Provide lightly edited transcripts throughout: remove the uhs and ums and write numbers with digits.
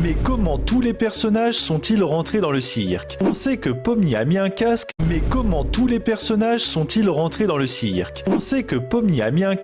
Mais comment tous les personnages sont-ils rentrés dans le cirque? On sait que Pomni a mis un casque, mais comment tous les personnages sont-ils rentrés dans le cirque? On sait que Pomni a mis un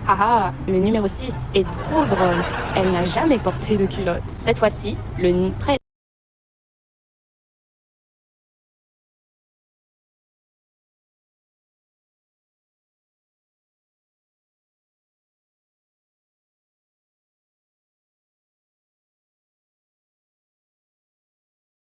Haha, le numéro 6 est trop drôle. Elle n'a jamais porté de culotte. Cette fois-ci, le très...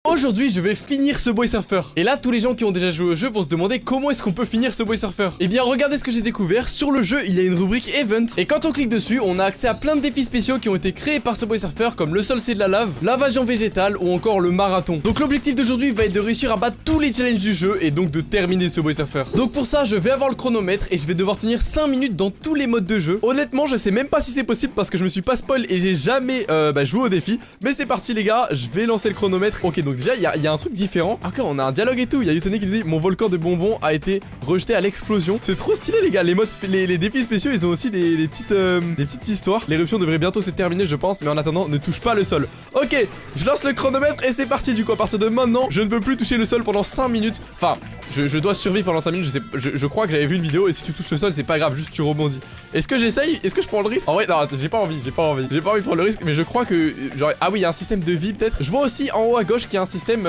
Aujourd'hui, je vais finir Subway Surfer. Et là, tous les gens qui ont déjà joué au jeu vont se demander comment est-ce qu'on peut finir Subway Surfer. Eh bien, regardez ce que j'ai découvert. Sur le jeu, il y a une rubrique Event. Et quand on clique dessus, on a accès à plein de défis spéciaux qui ont été créés par Subway Surfer, comme le sol c'est de la lave, l'invasion végétale ou encore le marathon. Donc l'objectif d'aujourd'hui va être de réussir à battre tous les challenges du jeu et donc de terminer Subway Surfer. Donc pour ça, je vais avoir le chronomètre et je vais devoir tenir 5 minutes dans tous les modes de jeu. Honnêtement, je sais même pas si c'est possible parce que je me suis pas spoil et j'ai jamais joué au défi. Mais c'est parti les gars, je vais lancer le chronomètre. Ok, donc déjà, il y a un truc différent. Ok, on a un dialogue et tout. Il y a Yutani qui dit mon volcan de bonbons a été rejeté à l'explosion. C'est trop stylé les gars. Les modes, les défis spéciaux, ils ont aussi des petites histoires. L'éruption devrait bientôt se terminer, je pense. Mais en attendant, ne touche pas le sol. Ok, je lance le chronomètre et c'est parti. Du coup, à partir de maintenant, je ne peux plus toucher le sol pendant 5 minutes. Enfin, je dois survivre pendant 5 minutes. Je crois que j'avais vu une vidéo et si tu touches le sol, c'est pas grave, juste tu rebondis. Est-ce que j'essaye? Est-ce que je prends le risque? En vrai, non, j'ai pas envie. J'ai pas envie de prendre le risque. Mais je crois que genre, ah oui, il y a un système de vie peut-être. Je vois aussi en haut à gauche qu'il y a un système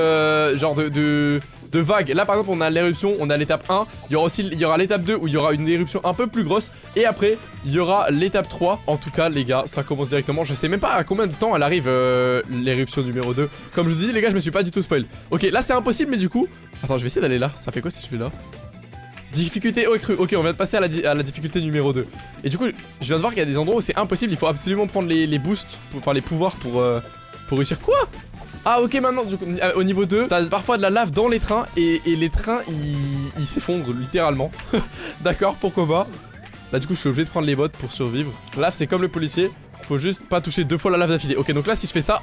genre de vagues. Là par exemple on a l'éruption, on a l'étape 1. Il y aura l'étape 2 où il y aura une éruption un peu plus grosse. Et après il y aura l'étape 3. En tout cas les gars, ça commence directement. Je sais même pas à combien de temps elle arrive l'éruption numéro 2. Comme je vous dis les gars, je me suis pas du tout spoil. Ok, là c'est impossible mais du coup attends, je vais essayer d'aller là. Ça fait quoi si je vais là? Difficulté haut cru. Ok, on vient de passer à la difficulté numéro 2. Et du coup je viens de voir qu'il y a des endroits où c'est impossible. Il faut absolument prendre les boosts, enfin les pouvoirs pour réussir. Quoi? Ah ok, maintenant du coup, au niveau 2, t'as parfois de la lave dans les trains et les trains ils s'effondrent littéralement. D'accord, pourquoi pas. Là du coup je suis obligé de prendre les bottes pour survivre. La lave c'est comme le policier, faut juste pas toucher 2 fois la lave d'affilée. Ok, donc là si je fais ça,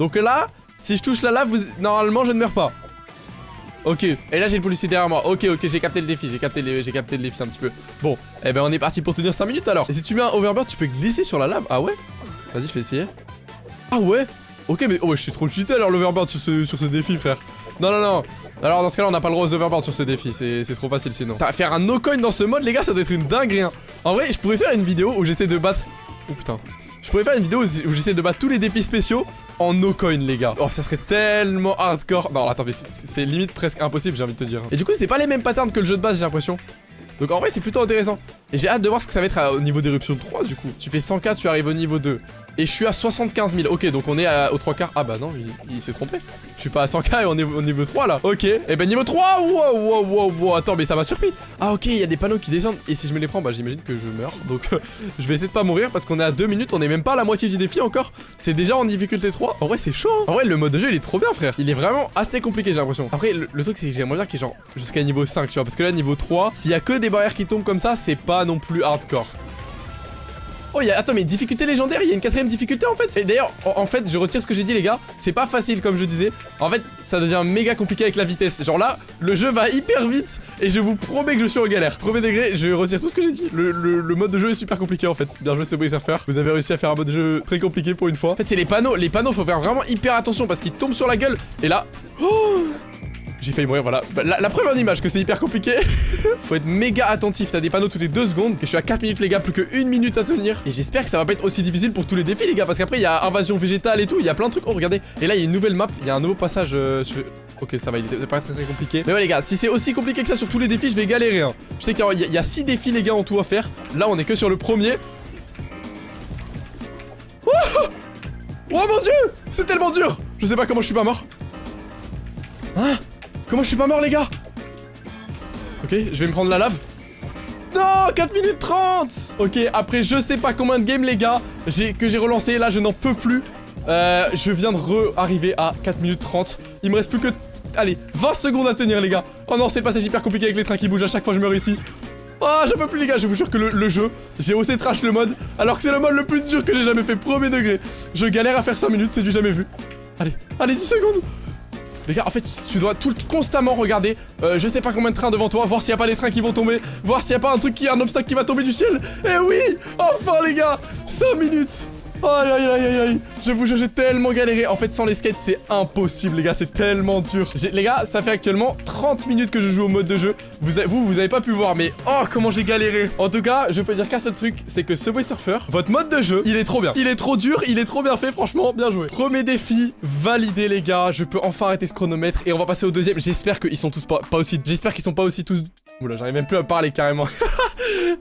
donc là si je touche la lave, normalement je ne meurs pas. Ok, et là j'ai le policier derrière moi. Ok, j'ai capté le défi, j'ai capté le défi un petit peu. Bon, eh ben on est parti pour tenir 5 minutes alors. Et si tu mets un overboard, tu peux glisser sur la lave. Ah ouais? Vas-y, fais essayer. Ah ouais? Ok, mais oh ouais, je suis trop cheaté alors l'overboard sur ce défi, frère. Non. Alors dans ce cas là, on n'a pas le droit aux overboards sur ce défi, c'est trop facile sinon. Faire un no coin dans ce mode, les gars, ça doit être une dinguerie. Hein. En vrai, je pourrais faire une vidéo où j'essaie de battre. Oh putain. Je pourrais faire une vidéo où j'essaie de battre tous les défis spéciaux en no coin les gars. Oh ça serait tellement hardcore. Non attends mais c'est limite presque impossible j'ai envie de te dire. Et du coup c'est pas les mêmes patterns que le jeu de base j'ai l'impression. Donc en vrai c'est plutôt intéressant. Et j'ai hâte de voir ce que ça va être au niveau d'éruption 3 du coup. Tu fais 100K, tu arrives au niveau 2. Et je suis à 75 000. Ok, donc on est aux 3 quarts. Ah bah non, il s'est trompé. Je suis pas à 100K et on est au niveau 3 là. Ok, et ben niveau 3. Wow. Attends, mais ça m'a surpris. Ah ok, il y a des panneaux qui descendent. Et si je me les prends, bah j'imagine que je meurs. Donc je vais essayer de pas mourir parce qu'on est à 2 minutes. On est même pas à la moitié du défi encore. C'est déjà en difficulté 3. En vrai, c'est chaud. En vrai, le mode de jeu il est trop bien, frère. Il est vraiment assez compliqué, j'ai l'impression. Après, le truc c'est que j'aimerais bien qu'il y ait genre jusqu'à niveau 5, tu vois. Parce que là, niveau 3, s'il y a que des barrières qui tombent comme ça, c'est pas non plus hardcore. Oh, attends, mais difficulté légendaire, il y a une 4ème difficulté en fait. Et d'ailleurs, en fait, je retire ce que j'ai dit, les gars. C'est pas facile, comme je disais. En fait, ça devient méga compliqué avec la vitesse. Genre là, le jeu va hyper vite. Et je vous promets que je suis en galère. Premier degré, je retire tout ce que j'ai dit. Le mode de jeu est super compliqué en fait. Bien joué, Subway Surfer. Vous avez réussi à faire un mode de jeu très compliqué pour une fois. En fait, c'est les panneaux. Les panneaux, faut faire vraiment hyper attention parce qu'ils tombent sur la gueule. Et là. Oh, j'ai failli mourir, voilà. Bah, la preuve en image que c'est hyper compliqué. Faut être méga attentif. T'as des panneaux toutes les 2 secondes. Et je suis à 4 minutes, les gars. Plus que 1 minute à tenir. Et j'espère que ça va pas être aussi difficile pour tous les défis, les gars. Parce qu'après, il y a invasion végétale et tout. Il y a plein de trucs. Oh, regardez. Et là, il y a une nouvelle map. Il y a un nouveau passage. Ok, ça va. Il est pas très compliqué. Mais ouais, les gars. Si c'est aussi compliqué que ça sur tous les défis, je vais galérer. Hein. Je sais qu'il y a 6 défis, les gars, en tout à faire. Là, on est que sur le premier. Oh, oh mon dieu! C'est tellement dur! Je sais pas comment je suis pas mort. Hein? Comment je suis pas mort, les gars? Ok, je vais me prendre la lave. Non, 4 minutes 30. Ok, après je sais pas combien de games, les gars, que j'ai relancé. Là, je n'en peux plus. Je viens de arriver à 4 minutes 30. Il me reste plus que... Allez, 20 secondes à tenir, les gars. Oh non, c'est le passage hyper compliqué avec les trains qui bougent. À chaque fois, je meurs ici. Ah, j'en peux plus, les gars. Je vous jure que le jeu, j'ai osé trash le mode, alors que c'est le mode le plus dur que j'ai jamais fait. Premier degré. Je galère à faire 5 minutes, c'est du jamais vu. Allez, 10 secondes. Les gars, en fait, tu dois constamment regarder, je sais pas combien de trains devant toi, voir s'il y a pas des trains qui vont tomber, voir s'il y a pas un obstacle qui va tomber du ciel. Eh oui, enfin, les gars, 5 minutes. Aïe. Je vous jure, j'ai tellement galéré. En fait, sans les skates, c'est impossible, les gars. C'est tellement dur. Les gars, ça fait actuellement 30 minutes que je joue au mode de jeu. Vous avez pas pu voir, mais oh, comment j'ai galéré. En tout cas, je peux dire qu'un seul truc, c'est que Subway Surfer, votre mode de jeu, il est trop bien. Il est trop dur, il est trop bien fait, franchement, bien joué. Premier défi, validé, les gars. Je peux enfin arrêter ce chronomètre et on va passer au deuxième. J'espère qu'ils sont tous pas aussi... J'espère qu'ils sont pas aussi tous... Oula, j'arrive même plus à parler carrément.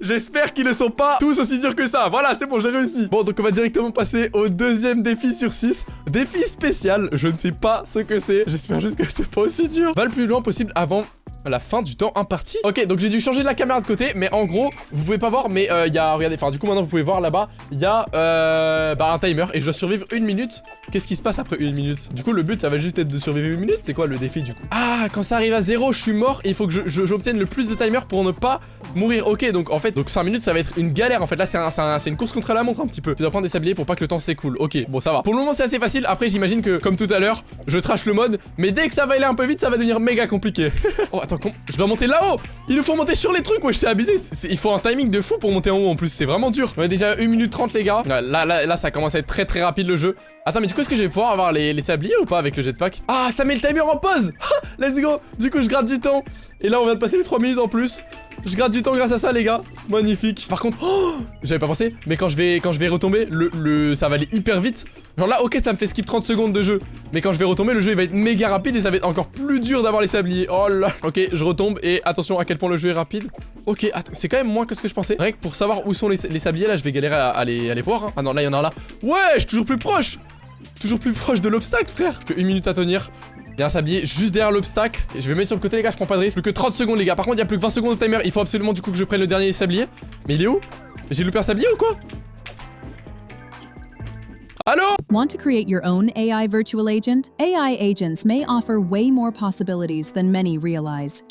J'espère qu'ils ne sont pas tous aussi durs que ça. Voilà, c'est bon, j'ai réussi. Bon, donc on va directement passer au deuxième défi sur 6. Défi spécial, je ne sais pas ce que c'est. J'espère juste que c'est pas aussi dur. Va le plus loin possible avant la fin du temps imparti. Ok, donc j'ai dû changer la caméra de côté, mais en gros, vous pouvez pas voir, mais il y a, regardez, enfin du coup maintenant vous pouvez voir là-bas, il y a un timer et je dois survivre 1 minute. Qu'est-ce qui se passe après 1 minute? Du coup le but ça va juste être de survivre 1 minute. C'est quoi le défi du coup? Ah, quand ça arrive à 0, je suis mort et il faut que j'obtienne le plus de timer pour ne pas mourir. Ok, donc en fait, 5 minutes ça va être une galère en fait. Là c'est une course contre la montre un petit peu. Tu dois prendre des sabliers pour pas que le temps s'écoule. Ok, bon ça va. Pour le moment c'est assez facile. Après j'imagine que comme tout à l'heure, je trash le mode, mais dès que ça va aller un peu vite, ça va devenir méga compliqué. Oh attends, je dois monter là-haut. Il nous faut monter sur les trucs, ouais, c'est abusé. Il faut un timing de fou pour monter en haut en plus, c'est vraiment dur. On est déjà 1 minute 30 les gars. Là ça commence à être très rapide le jeu. Attends, mais du coup est-ce que je vais pouvoir avoir les sabliers ou pas avec le jetpack? Ah, ça met le timer en pause. Let's go. Du coup je gratte du temps. Et là on vient de passer les 3 minutes en plus. Je gratte du temps grâce à ça les gars. Magnifique. Par contre, j'avais pas pensé, mais quand je vais retomber, ça va aller hyper vite. Genre là, ok, ça me fait skip 30 secondes de jeu. Mais quand je vais retomber, le jeu il va être méga rapide et ça va être encore plus dur d'avoir les sabliers. Oh là. Ok, je retombe et attention à quel point le jeu est rapide. Ok, c'est quand même moins que ce que je pensais. Rien que pour savoir où sont les sabliers là, je vais galérer à les voir. Hein. Ah non, là il y en a un là. Ouais, je suis toujours plus proche. Toujours plus proche de l'obstacle, frère. Que 1 minute à tenir. Il y a un sablier juste derrière l'obstacle. Et je vais mettre sur le côté, les gars, je prends pas de risque. Plus que 30 secondes, les gars. Par contre, il y a plus que 20 secondes de timer. Il faut absolument du coup que je prenne le dernier sablier. Mais il est où? J'ai loupé un sablier ou quoi? Allô? Want to create your own AI virtual agent? AI agents may offer way more possibilities than many realize.